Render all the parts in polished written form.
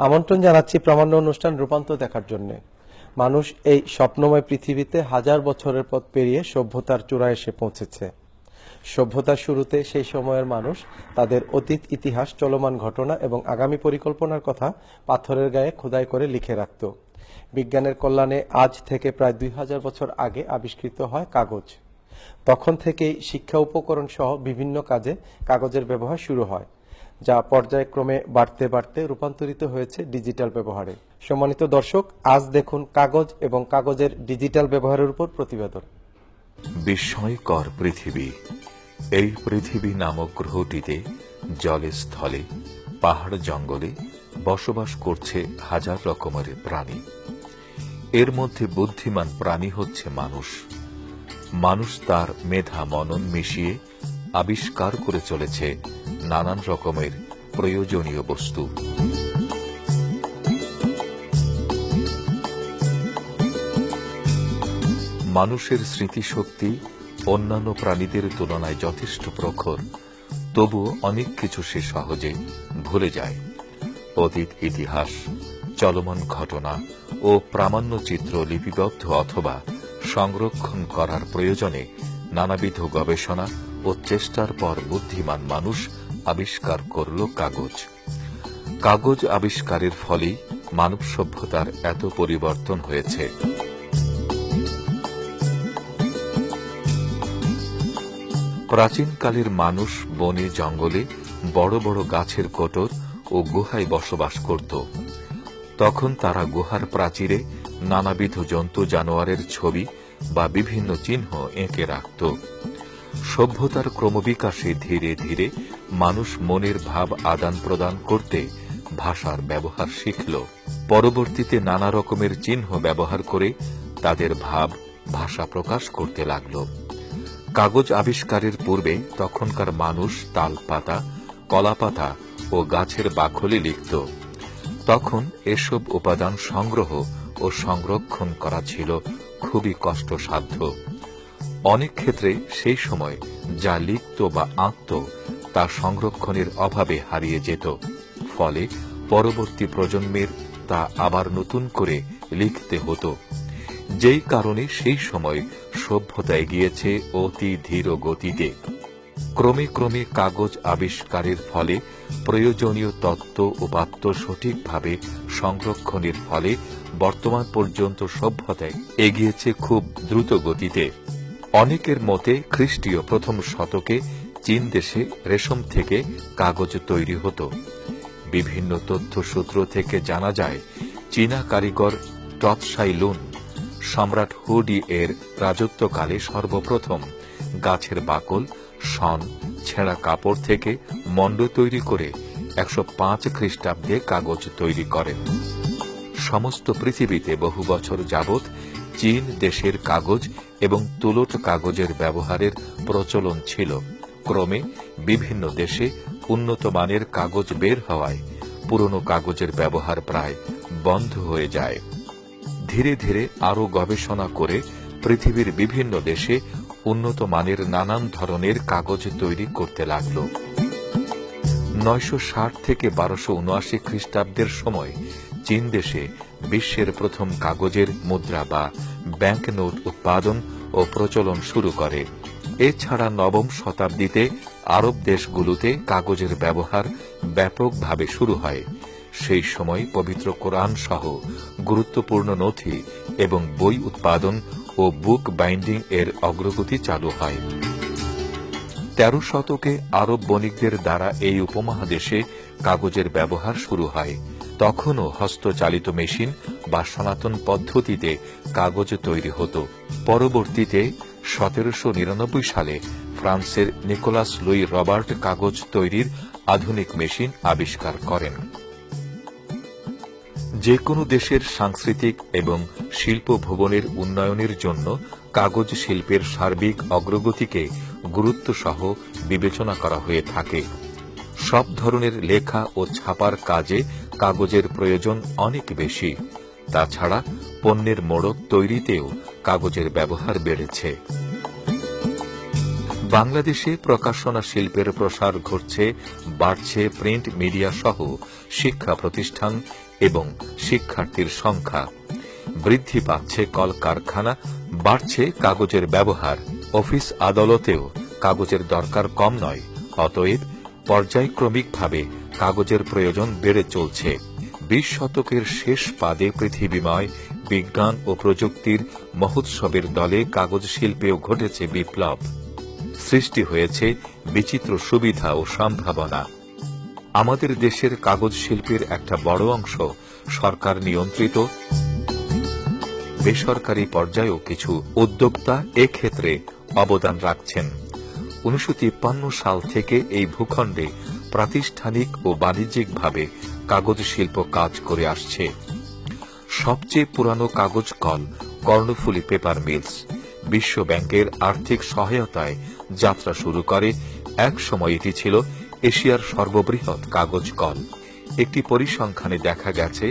আমন্ত্রণ জানাচ্ছি প্রামাণ্য অনুষ্ঠান রূপান্তর দেখার জন্য। মানুষ এই স্বপ্নময় পৃথিবীতে হাজার বছরের পথ পেরিয়ে সভ্যতার চূড়ায় এসে পৌঁছেছে। সভ্যতার শুরুতে সেই সময়ের মানুষ তাদের অতীত ইতিহাস, চলমান ঘটনা এবং আগামী পরিকল্পনার কথা পাথরের গায়ে খোদাই করে লিখে রাখত। বিজ্ঞানের কল্যাণে আজ থেকে প্রায় 2000 বছর আগে আবিষ্কৃত হয় কাগজ। তখন থেকেই শিক্ষা উপকরণ সহ বিভিন্ন কাজে কাগজের ব্যবহার শুরু হয়, যা পর্যায়ক্রমে বাড়তে বাড়তে রূপান্তরিত হয়েছে ডিজিটাল ব্যবহারে। সম্মানিত দর্শক, আজ দেখুন কাগজ এবং কাগজের ডিজিটাল ব্যবহারের উপর প্রতিবেদন। বিস্ময়কর পৃথিবী। এই পৃথিবী নামক গ্রহটিতে জলে, স্থলে, পাহাড়, জঙ্গলে বসবাস করছে হাজার রকমের প্রাণী। এর মধ্যে বুদ্ধিমান প্রাণী হচ্ছে মানুষ। মানুষ তার মেধা মনন মিশিয়ে আবিষ্কার করে চলেছে নানান রকমের প্রয়োজনীয় বস্তু। মানুষের স্মৃতিশক্তি অন্যান্য প্রাণীদের তুলনায় যথেষ্ট প্রখর, তবুও অনেক কিছু সে সহজে ভুলে যায়। অতীত ইতিহাস, চলমান ঘটনা ও প্রামাণ্য চিত্র লিপিবদ্ধ অথবা সংরক্ষণ করার প্রয়োজনে নানাবিধ গবেষণা ও চেষ্টার পর বুদ্ধিমান মানুষ আবিষ্কার করল কাগজ। কাগজ আবিষ্কারের ফলেই মানব সভ্যতার এত পরিবর্তন হয়েছে। প্রাচীনকালের মানুষ বনে জঙ্গলে বড় বড় গাছের কোটর ও গুহায় বসবাস করত। তখন তারা গুহার প্রাচীরে নানাবিধ জন্তু জানোয়ারের ছবি বা বিভিন্ন চিহ্ন এঁকে রাখত। সভ্যতার ক্রমবিকাশে ধীরে ধীরে মানুষ মনের ভাব আদান প্রদান করতে ভাষার ব্যবহার শিখল। পরবর্তীতে নানা রকমের চিহ্ন ব্যবহার করে তাদের ভাব ভাষা প্রকাশ করতে লাগল। কাগজ আবিষ্কারের পূর্বে তখনকার মানুষ তালপাতা, কলাপাতা ও গাছের বাকলে লিখত। তখন এসব উপাদান সংগ্রহ ও সংরক্ষণ করা ছিল খুবই কষ্টসাধ্য। অনেক ক্ষেত্রে সেই সময় যা লিখত বা আঁকত তা সংরক্ষণের অভাবে হারিয়ে যেত। ফলে পরবর্তী প্রজন্মের তা আবার নতুন করে লিখতে হতো। যেই কারণে সেই সময় সভ্যতা এগিয়েছে অতি ধীর গতিতে। ক্রমে ক্রমে কাগজ আবিষ্কারের ফলে প্রয়োজনীয় তত্ত্ব উপাত্ত সঠিকভাবে সংরক্ষণের ফলে বর্তমান পর্যন্ত সভ্যতায় এগিয়েছে খুব দ্রুত গতিতে। অনেকের মতে খ্রিস্টীয় প্রথম শতকে চীন দেশে রেশম থেকে কাগজ তৈরি হতো। বিভিন্ন তথ্যসূত্র থেকে জানা যায় চীনা কারিগর টৎসাই লুন সম্রাট হুডি এর রাজত্বকালে সর্বপ্রথম গাছের বাকল, শন, ছেঁড়া কাপড় থেকে মণ্ড তৈরি করে 105 খ্রিস্টাব্দে কাগজ তৈরি করেন। সমস্ত পৃথিবীতে বহু বছর যাবৎ চীন দেশের কাগজ এবং তুলট কাগজের ব্যবহারের প্রচলন ছিল। ক্রমে বিভিন্ন দেশে উন্নত মানের কাগজ বের হওয়ায় পুরনো কাগজের ব্যবহার প্রায় বন্ধ হয়ে যায়। ধীরে ধীরে আরও গবেষণা করে পৃথিবীর বিভিন্ন দেশে উন্নত মানের নানান ধরনের কাগজ তৈরি করতে লাগল। 960 থেকে 1279 খ্রিস্টাব্দের সময় চীন দেশে বিশ্বের প্রথম কাগজের মুদ্রা বা ব্যাংক নোট উৎপাদন ও প্রচলন শুরু করে। এছাড়া নবম শতাব্দীতে আরব দেশগুলোতে কাগজের ব্যবহার ব্যাপকভাবে শুরু হয়। সেই সময় পবিত্র কোরআন সহ গুরুত্বপূর্ণ নথি এবং বই উৎপাদন ও বুক বাইন্ডিং এর অগ্রগতি চালু হয়। 13 শতকে আরব বণিকদের দ্বারা এই উপমহাদেশে কাগজের ব্যবহার শুরু হয়। তখনও হস্তচালিত মেশিন বা সনাতন পদ্ধতিতে কাগজ তৈরি হতো। পরবর্তীতে 1799 সালে ফ্রান্সের নিকোলাস লুই রবার্ট কাগজ তৈরির আধুনিক মেশিন আবিষ্কার করেন। যে কোনো দেশের সাংস্কৃতিক এবং শিল্প ভবনের উন্নয়নের জন্য কাগজ শিল্পের সার্বিক অগ্রগতিকে গুরুত্বসহ বিবেচনা করা হয়ে থাকে। সব ধরনের লেখা ও ছাপার কাজে কাগজের প্রয়োজন অনেক বেশি। তাছাড়া পণ্যের মোড়ক তৈরিতেও কাগজের ব্যবহার বেড়েছে। বাংলাদেশে প্রকাশনা শিল্পের প্রসার ঘটছে, বাড়ছে প্রিন্ট মিডিয়া সহ শিক্ষা প্রতিষ্ঠান এবং শিক্ষার্থীর সংখ্যা। বৃদ্ধি পাচ্ছে কলকারখানা, বাড়ছে কাগজের ব্যবহার। অফিস আদালতেও কাগজের দরকার কম নয়। অতএব পর্যায়ক্রমিকভাবে কাগজের প্রয়োজন বেড়ে চলছে। 20 শতকের শেষ পাদে পৃথিবীময় বিজ্ঞান ও প্রযুক্তির মহোৎসবের দলে কাগজ শিল্পেও ঘটেছে বিপ্লব। সৃষ্টি হয়েছে বিচিত্র সুবিধা ও সম্ভাবনা। আমাদের দেশের কাগজ শিল্পের একটা বড় অংশ সরকার নিয়ন্ত্রিত। বেসরকারি পর্যায়েও কিছু উদ্যোক্তা এক্ষেত্রে অবদান রাখছেন। 1953 সাল থেকে এই ভূখণ্ডে প্রাতিষ্ঠানিক ও বাণিজ্যিকভাবে কাগজ শিল্প কাজ করে আসছে। সবচেয়ে পুরানো কাগজ কল কর্ণফুলী পেপার মিলস বিশ্ব ব্যাংকের আর্থিক সহায়তায় যাত্রা শুরু করে। এক সময় এটি ছিল এশিয়ার সর্ববৃহৎ কাগজ কল। একটি পরিসংখ্যানে দেখা গেছে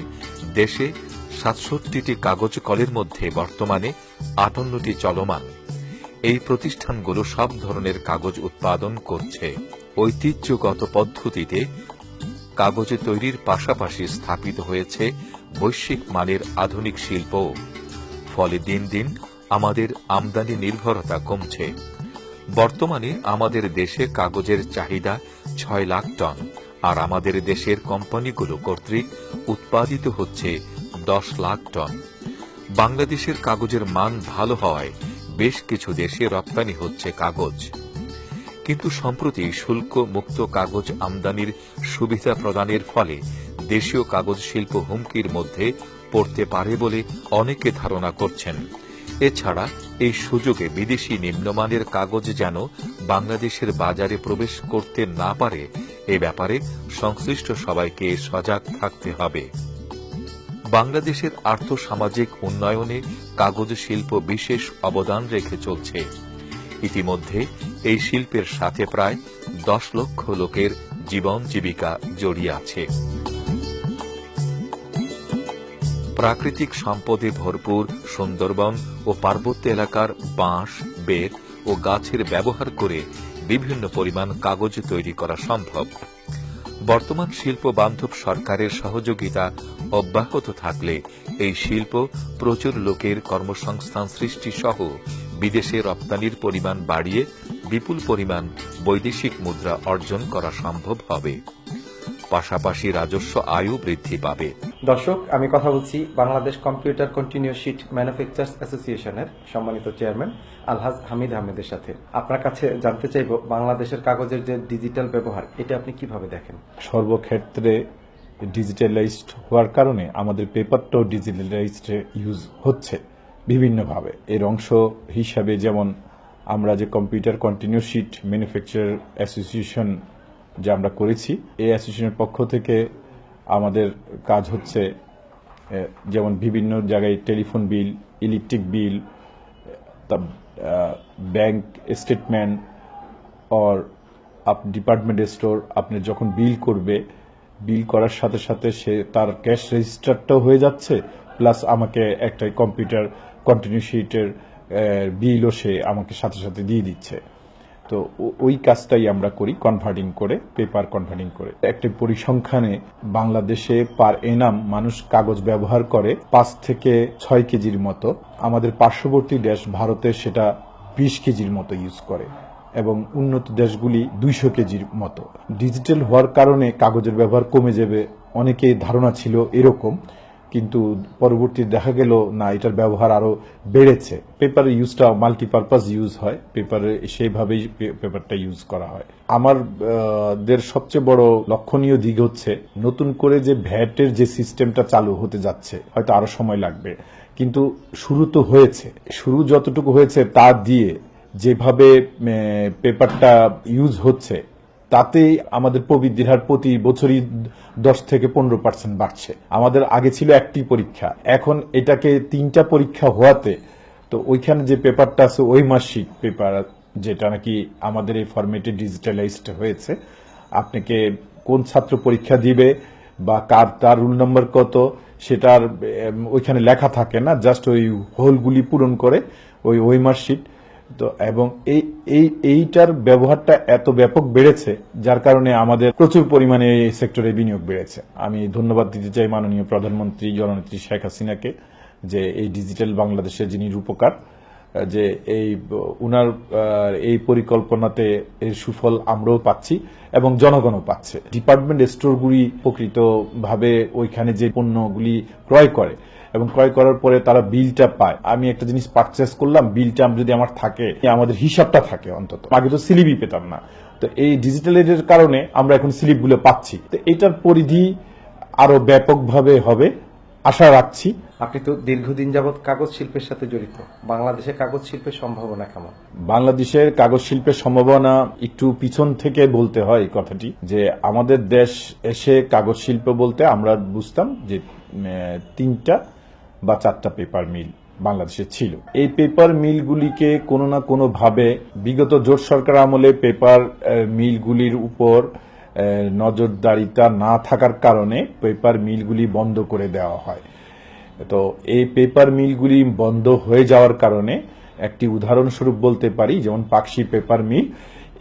দেশে 67টি কাগজ কলের মধ্যে বর্তমানে 58টি চলমান। এই প্রতিষ্ঠানগুলো সব ধরনের কাগজ উৎপাদন করছে। ঐতিহ্যগত পদ্ধতিতে কাগজ তৈরির পাশাপাশি স্থাপিত হয়েছে বৈশ্বিক মানের আধুনিক শিল্প। ফলে দিন দিন আমাদের আমদানি নির্ভরতা কমছে। বর্তমানে আমাদের দেশে কাগজের চাহিদা 6 লাখ টন, আর আমাদের দেশের কোম্পানিগুলো কর্তৃক উৎপাদিত হচ্ছে 10 লাখ টন। বাংলাদেশের কাগজের মান ভালো হওয়ায় বেশ কিছু দেশে রপ্তানি হচ্ছে কাগজ। কিন্তু সম্প্রতি শুল্ক মুক্ত কাগজ আমদানির সুবিধা প্রদানের ফলে দেশীয় কাগজ শিল্প হুমকির মধ্যে পড়তে পারে বলে অনেকে ধারণা করছেন। এছাড়া এই সুযোগে বিদেশি নিম্নমানের কাগজ যেন বাংলাদেশের বাজারে প্রবেশ করতে না পারে, এ ব্যাপারে সংশ্লিষ্ট সবাইকে সজাগ থাকতে হবে। বাংলাদেশের আর্থসামাজিক উন্নয়নে কাগজ শিল্প বিশেষ অবদান রেখে চলছে। ইতিমধ্যে এই শিল্পের সাথে প্রায় 10 লক্ষ লোকের জীবন জীবিকা জড়িয়ে আছে। প্রাকৃতিক সম্পদে ভরপুর সুন্দরবন ও পার্বত্য এলাকার বাঁশ, বেত ও গাছের ব্যবহার করে বিভিন্ন পরিমাণ কাগজ তৈরি করা সম্ভব। বর্তমান শিল্প বান্ধব সরকারের সহযোগিতা অব্যাহত থাকলে এই শিল্প প্রচুর লোকের কর্মসংস্থান সৃষ্টি সহ বিদেশে রপ্তানির পরিমাণ বাড়িয়ে বিপুল পরিমাণ বৈদেশিক মুদ্রা অর্জন করা সম্ভব হবে। পাশাপাশি রাজস্ব আয়ও বৃদ্ধি পাবে। দর্শক, আমি কথা বলছি Bangladesh computer continuous sheet manufacturers অ্যাসোসিয়েশনের সম্মানিত চেয়ারম্যান আলহাজ হামিদ আহমেদের সাথে। আপনার কাছে জানতে চাইব, বাংলাদেশের কাগজের যে ডিজিটাল ব্যবহার, এটা আপনি কিভাবে দেখেন? সর্বক্ষেত্রে ডিজিটালাইজড হওয়ার কারণে আমাদের পেপারটাও ডিজিটালাইজড ইউজ হচ্ছে বিভিন্নভাবে। এর অংশ হিসাবে যেমন আমরা যে computer continuous sheet manufacturer association যে আমরা করেছি, এই অ্যাসোসিয়েশনের পক্ষ থেকে আমাদের কাজ হচ্ছে যেমন বিভিন্ন জায়গায় telephone bill, electric bill, bank statement or department store আপনি যখন বিল করবে, বিল করার সাথে সাথে সে তার ক্যাশ রেজিস্টারটাও হয়ে যাচ্ছে, প্লাস আমাকে একটা কম্পিউটার কন্টিনিউ শিটের বিলও সে আমাকে সাথে সাথে দিয়ে দিচ্ছে। তো ওই কাজটাই আমরা করি, কনভার্টিং করে, পেপার কনভার্টিং করে। একটা পরিসংখ্যানে বাংলাদেশে পার এনাম মানুষ কাগজ ব্যবহার করে 5 থেকে 6 কেজির মতো। আমাদের পার্শ্ববর্তী দেশ ভারতে সেটা 20 কেজির মতো ইউজ করে এবং উন্নত দেশগুলি 200 কেজির মতো। ডিজিটাল হওয়ার কারণে কাগজের ব্যবহার কমে যাবে, অনেকের ধারণা ছিল এরকম, কিন্তু পরবর্তী দেখা গেল না, এটার ব্যবহার আরো বেড়েছে। পেপার ইউজটা মাল্টিপারপাস ইউজ হয়, পেপারে সেইভাবেই পেপারটা ইউজ করা হয়। আমাদের সবচেয়ে বড় লক্ষণীয় দিক হচ্ছে নতুন করে যে ভ্যাটের যে সিস্টেমটা চালু হতে যাচ্ছে, হয়তো আরো সময় লাগবে, কিন্তু শুরু তো হয়েছে। শুরু যতটুকু হয়েছে তা দিয়ে যেভাবে পেপারটা ইউজ হচ্ছে, তাতেই আমাদের প্রবৃদ্ধির হার প্রতি বছরই 10 থেকে 15% বাড়ছে। আমাদের আগে ছিল একটি পরীক্ষা, এখন এটাকে 3টা পরীক্ষা হওয়াতে তো ওইখানে যে পেপারটা আছে ওই মাসিক পেপার, যেটা নাকি আমাদের এই ফরম্যাটে ডিজিটালাইজড হয়েছে, আপনাকে কোন ছাত্র পরীক্ষা দিবে বা কার তার রুল নাম্বার কত সেটার ওইখানে লেখা থাকে না, জাস্ট ওই হোলগুলি পূরণ করে ওই মার্কশিট তো এবং এইটার ব্যবহারটা এত ব্যাপক বেড়েছে, যার কারণে আমাদের প্রচুর পরিমাণে এই সেক্টরে বিনিয়োগ বেড়েছে। আমি ধন্যবাদ দিতে চাই মাননীয় প্রধানমন্ত্রী জননেত্রী শেখ হাসিনাকে, যে এই ডিজিটাল বাংলাদেশের যিনি রূপকার, যে উনার এই পরিকল্পনাতে এর সুফল আমরাও পাচ্ছি এবং জনগণও পাচ্ছে। ডিপার্টমেন্ট স্টোরগুলি প্রকৃতভাবে ওইখানে যে পণ্যগুলি ক্রয় করে এবং ক্রয় করার পরে তারা বিলটা পায়। আমি একটা জিনিস পারচেস করলাম, বিলটা যদি আমার থাকে, আমাদের হিসাবটা থাকে অন্তত। আগে তো স্লিপই পেতাম না, তো এই ডিজিটাল এর কারণে আমরা এখন স্লিপগুলো পাচ্ছি। তো এটার পরিধি আরো ব্যাপকভাবে হবে আশা রাখছি। আপনি তো দীর্ঘদিন যাবৎ কাগজ শিল্পের সাথে জড়িত, বাংলাদেশে কাগজ শিল্পের সম্ভাবনা কেমন? বাংলাদেশের কাগজ শিল্পের সম্ভাবনা একটু পিছন থেকে বলতে হয় এই কথাটি, যে আমাদের দেশ এসে কাগজ শিল্প বলতে আমরা বুঝতাম যে 3টা বা 4টা পেপার মিল বাংলাদেশে ছিল। এই পেপার মিলগুলিকে কোনো না কোনো ভাবে বিগত জোট সরকার আমলে পেপার মিলগুলির উপর নজরদারিতা না থাকার কারণে পেপার মিলগুলি বন্ধ করে দেওয়া হয়। তো এই পেপার মিলগুলি বন্ধ হয়ে যাওয়ার কারণে একটি উদাহরণস্বরূপ বলতে পারি, যেমন পাকশি পেপার মিল,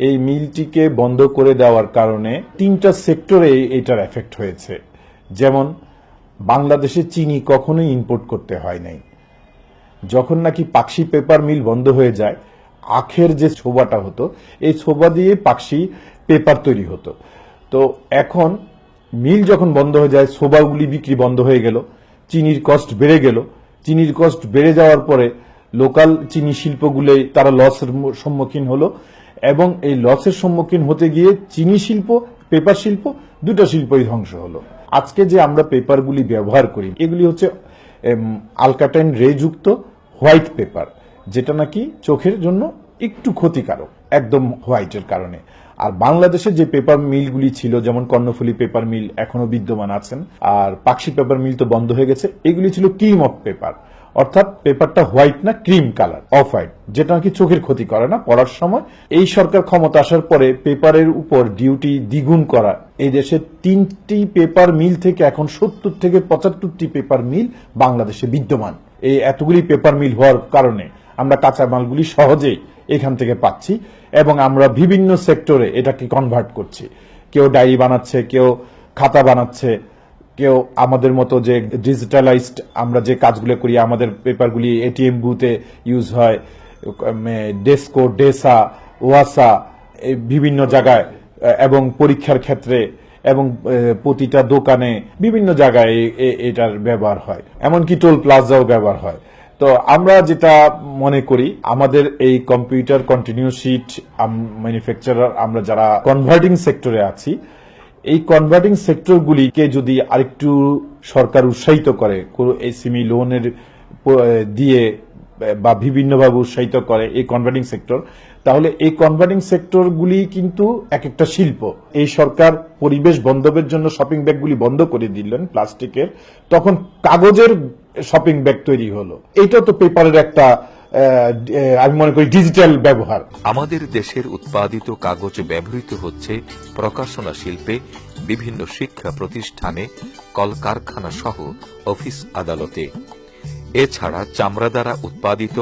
এই মিলটিকে বন্ধ করে দেওয়ার কারণে 3টা সেক্টরে এটার এফেক্ট হয়েছে। যেমন বাংলাদেশে চিনি কখনোই ইম্পোর্ট করতে হয় নাই। যখন নাকি পাকশি পেপার মিল বন্ধ হয়ে যায়, আখের যে ছোবাটা হতো, এই ছোবা দিয়ে পাকশি পেপার তৈরি হতো। তো এখন মিল যখন বন্ধ হয়ে যায়, ছোবাগুলি বিক্রি বন্ধ হয়ে গেল, চিনির কস্ট বেড়ে গেল। চিনির কস্ট বেড়ে যাওয়ার পরে লোকাল চিনি শিল্পগুলো তারা লসের সম্মুখীন হলো, এবং এই লসের সম্মুখীন হতে গিয়ে চিনি শিল্প, পেপার শিল্প, দুটো শিল্পই ধ্বংস হলো। আজকে যে আমরা পেপারগুলি ব্যবহার করি, এগুলি হচ্ছে আলকাটাইন রে যুক্ত হোয়াইট পেপার, যেটা নাকি চোখের জন্য একটু ক্ষতিকারক, একদম হোয়াইটের কারণে। আর বাংলাদেশে যে পেপার মিলগুলি ছিল, যেমন কর্ণফুলী পেপার মিল এখনো বিদ্যমান আছেন, আর পাকশি পেপার মিল তো বন্ধ হয়ে গেছে। এগুলি ছিল ক্রিম অফ পেপার, অর্থাৎ পেপারটা হোয়াইট না, ক্রিম কালার, অফ হোয়াইট, যেটা নাকি চোখের ক্ষতি করে না পড়ার সময়। এই সরকার ক্ষমতা আসার পরে পেপারের উপর ডিউটি দ্বিগুণ করা, এই দেশে 3টি পেপার মিল থেকে এখন 70 থেকে 75টি পেপার মিল বাংলাদেশে বিদ্যমান। এই এতগুলি পেপার মিল হওয়ার কারণে আমরা কাঁচামালগুলি সহজেই এখান থেকে পাচ্ছি, এবং আমরা বিভিন্ন সেক্টরে এটাকে কনভার্ট করছি। কেউ ডায়েরি বানাচ্ছে, কেউ খাতা বানাচ্ছে, কেউ আমাদের মতো যে ডিজিটালাইজড আমরা যে কাজগুলো করি, আমাদের পেপারগুলি এটিএম বুথে ইউজ হয়, ডেস্কো, ডেসা, ওয়াসা, বিভিন্ন জায়গায়, এবং পরীক্ষার ক্ষেত্রে, এবং প্রতিটা দোকানে বিভিন্ন জায়গায় এটার ব্যবহার হয়, এমনকি টোল প্লাজাও ব্যবহার হয়। তো আমরা যেটা মনে করি, আমাদের এই কম্পিউটার কন্টিনিউয়াস শিট ম্যানুফ্যাকচারার, আমরা যারা কনভার্টিং সেক্টরে আছি, এই কনভার্টিং সেক্টরগুলিকে যদি আরেকটু সরকার উৎসাহিত করে, এসএমই লোনের দিয়ে বা বিভিন্নভাবে উৎসাহিত করে এই কনভার্টিং সেক্টর, তাহলে এই কনভার্টিং সেক্টরগুলি কিন্তু এক একটা শিল্প। এই সরকার পরিবেশ বান্ধবের জন্য শপিং ব্যাগগুলি বন্ধ করে দিলেন প্লাস্টিকের, তখন কাগজের শপিং ব্যাগ তৈরি হলো। এটা তো পেপারের একটা আমি মনে করি ডিজিটাল ব্যবহার। আমাদের দেশের উৎপাদিত কাগজ ব্যবহৃত হচ্ছে প্রকাশনা শিল্পে, বিভিন্ন শিক্ষা প্রতিষ্ঠানে, কলকারখানা সহ অফিস আদালতে। এছাড়া চামড়া দ্বারা উৎপাদিত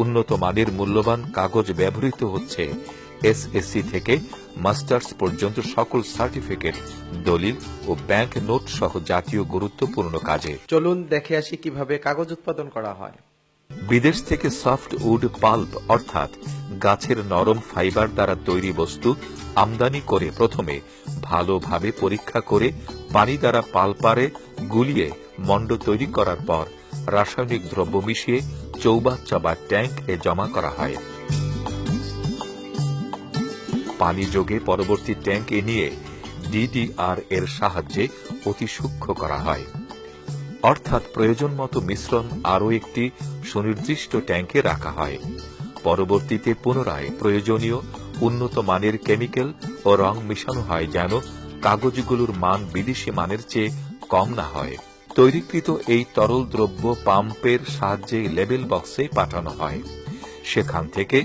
উন্নত মানের মূল্যবান কাগজ ব্যবহৃত হচ্ছে এসএসসি থেকে মাস্টার্স পর্যন্ত সকল সার্টিফিকেট, দলিল ও ব্যাংক নোট সহ জাতীয় গুরুত্বপূর্ণ কাজে। চলুন দেখে আসি কিভাবে কাগজ উৎপাদন করা হয়। বিদেশ থেকে সফট উড পাল্প অর্থাৎ গাছের নরম ফাইবার দ্বারা তৈরি বস্তু আমদানি করে প্রথমে ভালোভাবে পরীক্ষা করে পানি দ্বারা পাল্পারে গুলিয়ে মণ্ড তৈরি করার পর রাসায়নিক দ্রব্য মিশিয়ে চৌবাচ্চা বা ট্যাঙ্ক এ জমা করা হয়। পানি যোগে পরবর্তী ট্যাঙ্কে নিয়ে ডিডিআর এর সাহায্যে অতি সূক্ষ্ম করা হয়, অর্থাৎ প্রয়োজন মতো মিশ্রণ আরও একটি সুনির্দিষ্ট ট্যাঙ্কে রাখা হয়। পরবর্তীতে পুনরায় প্রয়োজনীয় উন্নত মানের কেমিক্যাল ও রং মিশানো হয়, যেন কাগজগুলোর মান বিদেশি মানের চেয়ে কম না হয়। তৈরিকৃত এই তরল দ্রব্য পাম্পের সাহায্যে লেবেল বক্সে পাঠানো হয়। সেখান থেকে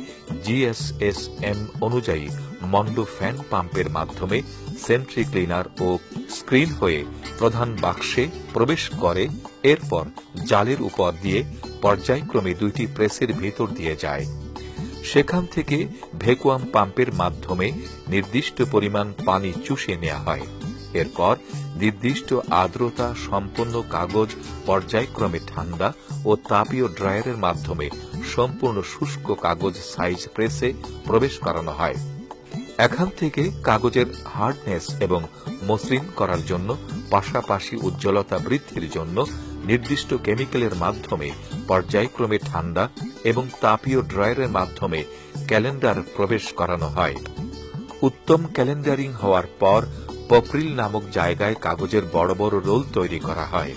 জিএসএসএম অনুযায়ী মন্ড ফ্যান পাম্পের মাধ্যমে সেন্ট্রি ক্লিনার ও স্ক্রিন হয়ে প্রধান বাক্সে প্রবেশ করে। এরপর জালের উপর দিয়ে পর্যায়ক্রমে 2টি প্রেসের ভেতর দিয়ে যায়। সেখান থেকে ভ্যাকুয়াম পাম্পের মাধ্যমে নির্দিষ্ট পরিমাণ পানি চুষে নেওয়া হয়। এরপর নির্দিষ্ট আর্দ্রতা সম্পন্ন কাগজ পর্যায়ক্রমে ঠান্ডা ও তাপীয় ড্রায়ারের মাধ্যমে সম্পূর্ণ শুষ্ক কাগজ সাইজ প্রেসে প্রবেশ করানো হয়। এখান থেকে কাগজের হার্ডনেস এবং মসৃণ করার জন্য পাশাপাশি উজ্জ্বলতা বৃদ্ধির জন্য নির্দিষ্ট কেমিক্যালের মাধ্যমে পর্যায়ক্রমে ঠান্ডা এবং তাপীয় ড্রায়ারের মাধ্যমে ক্যালেন্ডার প্রবেশ করানো হয়। উত্তম ক্যালেন্ডারিং হওয়ার পর পপ্রিল নামক জায়গায় কাগজের বড় বড় রোল তৈরি করা হয়।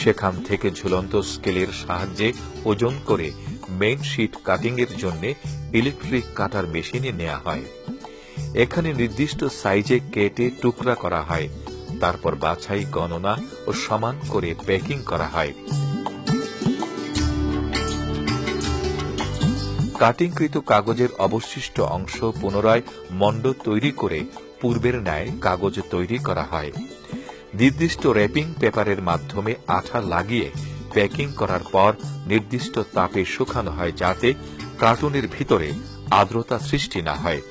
সেখান থেকে ঝুলন্ত স্কেলের সাহায্যে ওজন করে মেইন শীট কাটিং এর জন্য ইলেকট্রিক কাটার মেশিনে নেওয়া হয়। এখানে নির্দিষ্ট সাইজে কেটে টুকরা করা হয়, তারপর বাছাই, গণনা ও সমান করে প্যাকিং করা হয়। কাটিংকৃত কাগজের অবশিষ্ট অংশ পুনরায় মণ্ড তৈরি করে পূর্বের ন্যায় কাগজ তৈরি করা হয়। নির্দিষ্ট র্যাপিং পেপারের মাধ্যমে আঠা লাগিয়ে প্যাকিং করার পর নির্দিষ্ট তাপে শুকানো হয়, যাতে কার্টুনের ভিতরে আর্দ্রতা সৃষ্টি না হয়।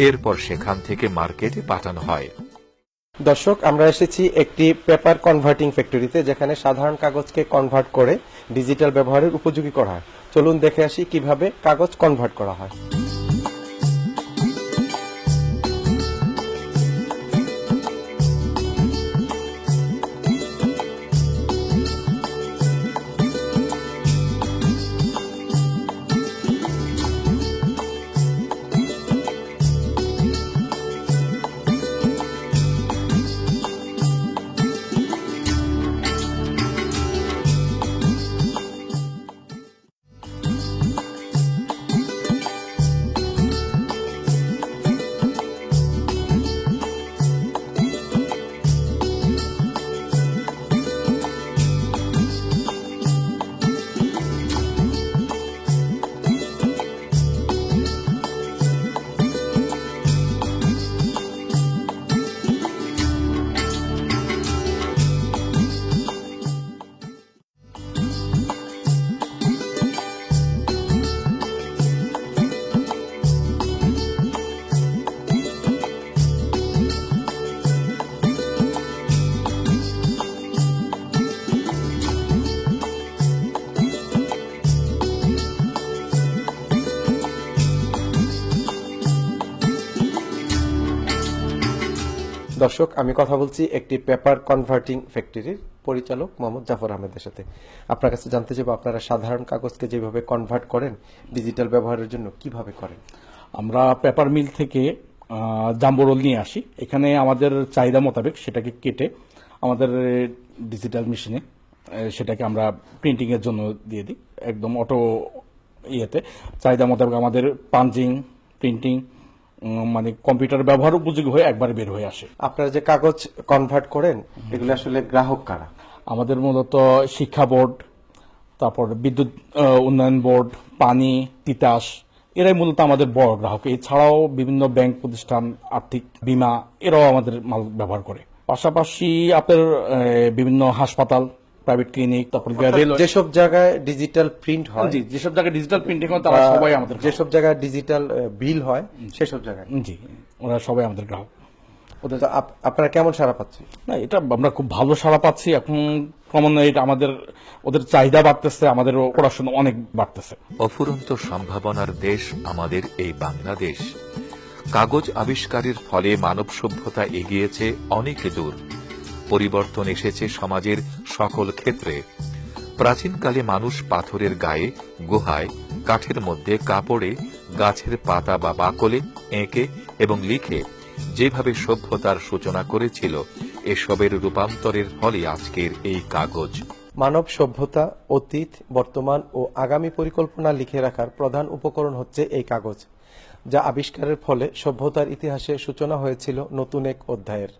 এরপর সেখান থেকে মার্কেটে পাঠানো হয়। দর্শক, আমরা এসেছি একটি পেপার কনভার্টিং ফ্যাক্টরিতে, যেখানে সাধারণ কাগজকে কনভার্ট করে ডিজিটাল ব্যবহারের উপযোগী করা হয়। চলুন দেখে আসি কিভাবে কাগজ কনভার্ট করা হয়। দর্শক, আমি কথা বলছি একটি পেপার কনভার্টিং ফ্যাক্টরির পরিচালক মোহাম্মদ জাফর আহমেদের সাথে। আপনার কাছে জানতে চাইব, আপনারা সাধারণ কাগজকে যেভাবে কনভার্ট করেন ডিজিটাল ব্যবহারের জন্য কিভাবে করেন? আমরা পেপার মিল থেকে জাম্বো রোল নিয়ে আসি। এখানে আমাদের চাহিদা মোতাবেক সেটাকে কেটে আমাদের ডিজিটাল মেশিনে সেটাকে আমরা প্রিন্টিং এর জন্য দিয়ে দিই। একদম অটো ইয়েতে চাহিদা মোতাবেক আমাদের পাঞ্চিং, প্রিন্টিং মানে কম্পিউটার ব্যবহার উপযোগী হয়ে একবার বের হয়ে আসে। আপনারা যে কাগজ কনভার্ট করেন এগুলো আসলে গ্রাহক কারা? আমাদের মূলত শিক্ষা বোর্ড, তারপর বিদ্যুৎ উন্নয়ন বোর্ড, পানি, তিতাস, এরাই মূলত আমাদের বড় গ্রাহক। এছাড়াও বিভিন্ন ব্যাংক প্রতিষ্ঠান, আর্থিক বিমা, এরাও আমাদের মাল ব্যবহার করে। পাশাপাশি আপনার বিভিন্ন হাসপাতাল, প্রাইভেট ক্লিনিক, তারপর যেসব জায়গায় ডিজিটাল প্রিন্ট হয়, যেসব জায়গায় ডিজিটাল প্রিন্টিং হয় তারা সবাই আমাদের, যেসব জায়গায় ডিজিটাল বিল হয় সেসব জায়গায়, জি, ওরা সবাই আমাদের গ্রাহক। তো আপনারা কেমন সাড়া পাচ্ছেন? না, এটা আমরা খুব ভালো সাড়া পাচ্ছি। এখন ক্রমান্বয়ে আমাদের ওদের চাহিদা বাড়তেছে, আমাদের প্রোডাকশন অনেক বাড়তেছে। অফুরন্ত সম্ভাবনার দেশ আমাদের এই বাংলাদেশ। কাগজ আবিষ্কারের ফলে মানব সভ্যতা এগিয়েছে অনেক দূর। পরিবর্তন এসেছে সমাজের সকল ক্ষেত্রে। প্রাচীনকালে মানুষ পাথরের গায়ে, গুহায়, কাঠের মধ্যে, কাপড়ে, গাছের পাতা বা বাকলে এঁকে এবং লিখে যেভাবে সভ্যতার সূচনা করেছিল, এসবের রূপান্তরের ফলে আজকের এই কাগজ। মানব সভ্যতা, অতীত, বর্তমান ও আগামী পরিকল্পনা লিখে রাখার প্রধান উপকরণ হচ্ছে এই কাগজ, যা আবিষ্কারের ফলে সভ্যতার ইতিহাসে সূচনা হয়েছিল নতুন এক অধ্যায়ের।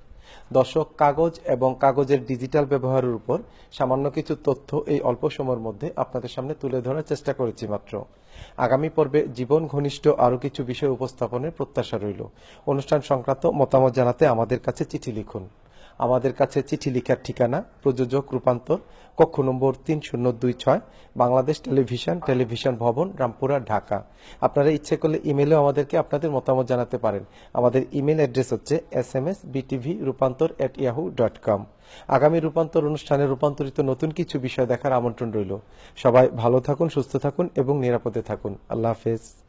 দর্শক, কাগজ এবং কাগজের ডিজিটাল ব্যবহারের উপর সামান্য কিছু তথ্য এই অল্প সময়ের মধ্যে আপনাদের সামনে তুলে ধরার চেষ্টা করেছি মাত্র। আগামী পর্বে জীবন ঘনিষ্ঠ আরও কিছু বিষয় উপস্থাপনের প্রত্যাশা রইল। অনুষ্ঠান সংক্রান্ত মতামত জানাতে আমাদের কাছে চিঠি লিখুন। আমাদের কাছে চিঠি লেখার ঠিকানা প্রযোজক রূপান্তর, কক্ষ নম্বর 3026, বাংলাদেশ টেলিভিশন ভবন, রামপুরা, ঢাকা। আপনারা ইচ্ছে করলে ইমেলেও আমাদেরকে আপনাদের মতামত জানাতে পারেন। আমাদের ইমেল অ্যাড্রেস হচ্ছে smsbtvrupantor@yahoo.com। আগামী রূপান্তর অনুষ্ঠানে রূপান্তরিত নতুন কিছু বিষয় দেখার আমন্ত্রণ রইল। সবাই ভালো থাকুন, সুস্থ থাকুন এবং নিরাপদে থাকুন। আল্লাহ হাফেজ।